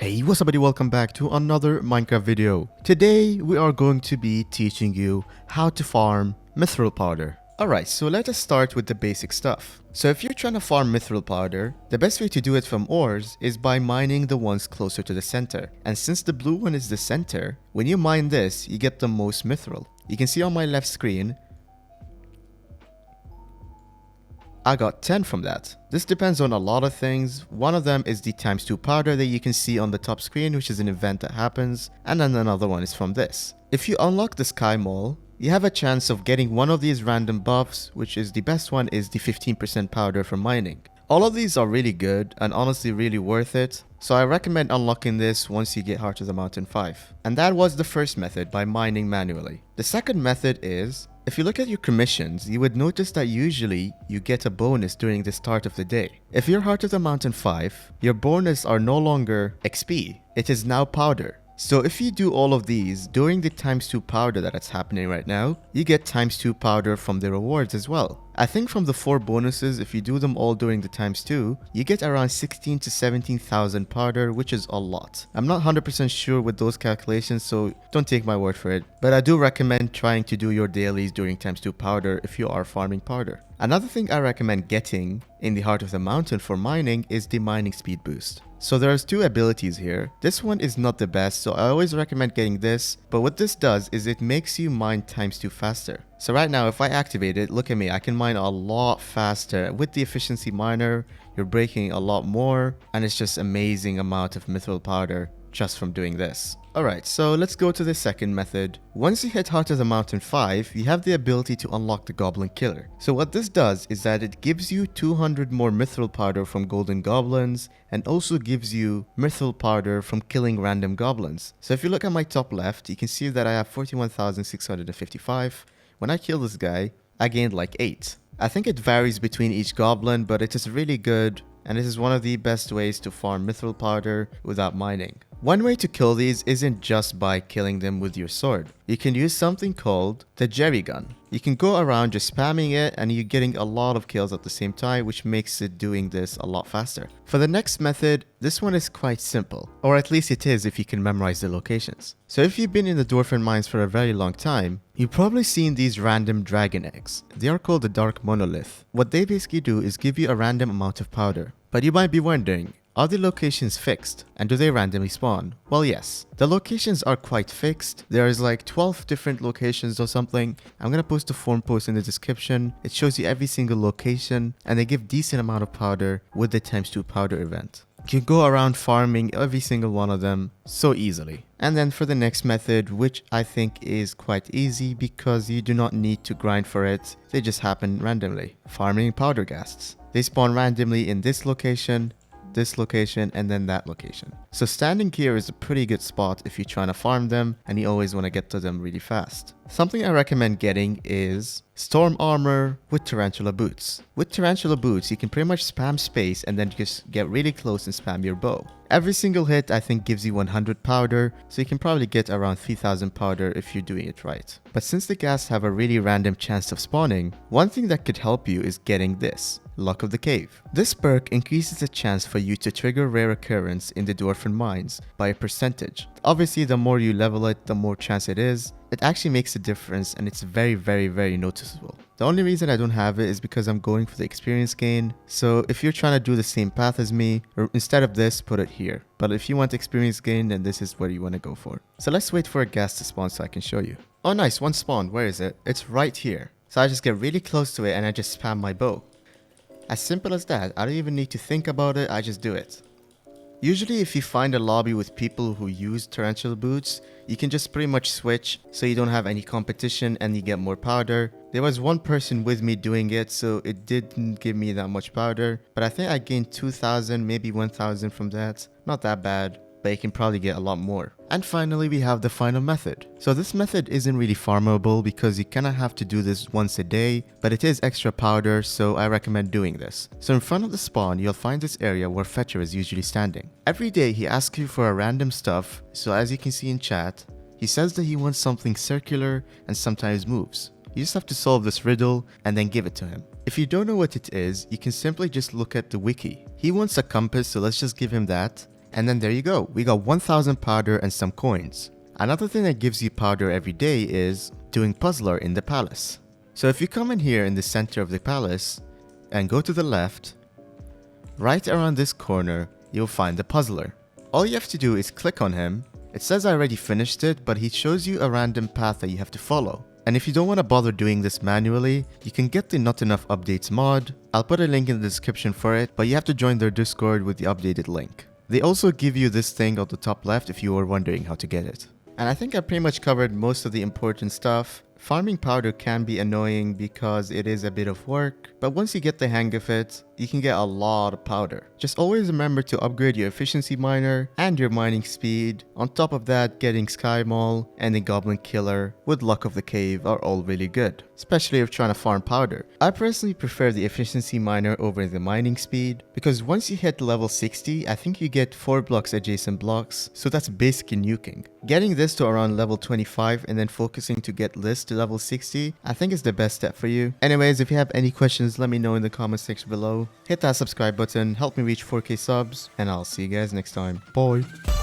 Hey, what's up, buddy? Welcome back to another Minecraft video. Today we are going to be teaching you how to farm Mithril powder. Alright, so let us start with the basic stuff. So if you're trying to farm Mithril powder, the best way to do it from ores is by mining the ones closer to the center. And since the blue one is the center, when you mine this, you get the most Mithril. You can see on my left screen, I got 10 from that. This depends on a lot of things. One of them is the ×2 powder that you can see on the top screen, which is an event that happens, and then another one is from this. If you unlock the Sky Mole, you have a chance of getting one of these random buffs, which is the best one is the 15% powder for mining. All of these are really good and honestly really worth it, so I recommend unlocking this once you get Heart of the Mountain 5. And that was the first method, by mining manually. The second method is, if you look at your commissions, you would notice that usually you get a bonus during the start of the day. If you're Heart of the Mountain 5, your bonus are no longer XP, it is now powder. So if you do all of these during the ×2 powder that's happening right now, you get ×2 powder from the rewards as well. I think from the 4 bonuses, if you do them all during the ×2, you get around 16 to 17,000 powder, which is a lot. I'm not 100% sure with those calculations, so don't take my word for it. But I do recommend trying to do your dailies during ×2 powder if you are farming powder. Another thing I recommend getting in the Heart of the Mountain for mining is the mining speed boost. So there's 2 abilities here. This one is not the best, so I always recommend getting this, but what this does is it makes you mine ×2 faster. So right now, if I activate it, look at me, I can mine a lot faster. With the efficiency miner, you're breaking a lot more, and it's just amazing amount of mithril powder just from doing this. Alright, so let's go to the second method. Once you hit Heart of the Mountain 5, you have the ability to unlock the Goblin Killer. So what this does is that it gives you 200 more mithril powder from golden goblins, and also gives you mithril powder from killing random goblins. So if you look at my top left, you can see that I have 41,655. When I kill this guy, I gained like 8. I think it varies between each goblin, but it is really good, and it is one of the best ways to farm mithril powder without mining. One way to kill these isn't just by killing them with your sword. You can use something called the jerry gun. You can go around just spamming it and you're getting a lot of kills at the same time, which makes it doing this a lot faster. For the next method, this one is quite simple, or at least it is if you can memorize the locations. So if you've been in the Dwarfen Mines for a very long time, you've probably seen these random dragon eggs. They are called the Dark Monolith. What they basically do is give you a random amount of powder. But you might be wondering, are the locations fixed, and do they randomly spawn? Well, yes. The locations are quite fixed. There is like 12 different locations or something. I'm gonna post a forum post in the description. It shows you every single location, and they give decent amount of powder with the ×2 powder event. You can go around farming every single one of them so easily. And then for the next method, which I think is quite easy because you do not need to grind for it, they just happen randomly. Farming powder ghasts. They spawn randomly in this location, and then that location. So standing here is a pretty good spot if you're trying to farm them and you always want to get to them really fast. Something I recommend getting is storm armor with tarantula boots. With tarantula boots, you can pretty much spam space and then just get really close and spam your bow. Every single hit I think gives you 100 powder, so you can probably get around 3000 powder if you're doing it right. But since the ghasts have a really random chance of spawning, one thing that could help you is getting this. Luck of the Cave. This perk increases the chance for you to trigger rare occurrence in the Dwarfen Mines by a percentage. Obviously, the more you level it, the more chance it is. It actually makes a difference and it's very noticeable. The only reason I don't have it is because I'm going for the experience gain. So if you're trying to do the same path as me, or instead of this, put it here. But if you want experience gain, then this is where you want to go for. So let's wait for a ghast to spawn so I can show you. Oh nice, one spawned. Where is it? It's right here. So I just get really close to it and I just spam my bow. As simple as that. I don't even need to think about it, I just do it. Usually if you find a lobby with people who use tarantula boots, you can just pretty much switch so you don't have any competition and you get more powder. There was one person with me doing it, so it didn't give me that much powder, but I think I gained 2000, maybe 1000 from that. Not that bad, but you can probably get a lot more. And finally, we have the final method. So this method isn't really farmable because you kind of have to do this once a day, but it is extra powder, so I recommend doing this. So in front of the spawn, you'll find this area where Fetcher is usually standing. Every day, he asks you for a random stuff, so as you can see in chat, he says that he wants something circular and sometimes moves. You just have to solve this riddle and then give it to him. If you don't know what it is, you can simply just look at the wiki. He wants a compass, so let's just give him that. And then there you go, we got 1000 powder and some coins. Another thing that gives you powder every day is doing puzzler in the palace. So if you come in here in the center of the palace and go to the left, right around this corner, you'll find the puzzler. All you have to do is click on him. It says I already finished it, but he shows you a random path that you have to follow. And if you don't want to bother doing this manually, you can get the Not Enough Updates mod. I'll put a link in the description for it, but you have to join their Discord with the updated link. They also give you this thing on the top left if you were wondering how to get it. And I think I pretty much covered most of the important stuff. Farming powder can be annoying because it is a bit of work, but once you get the hang of it, you can get a lot of powder. Just always remember to upgrade your efficiency miner and your mining speed. On top of that, getting Sky Mall and the Goblin Killer with Luck of the Cave are all really good, especially if trying to farm powder. I personally prefer the efficiency miner over the mining speed because once you hit level 60, I think you get 4 blocks adjacent blocks, so that's basically nuking. Getting this to around level 25 and then focusing to get this to level 60, I think is the best step for you. Anyways, if you have any questions, let me know in the comment section below. Hit that subscribe button, help me reach 4K subs, and I'll see you guys next time. Bye!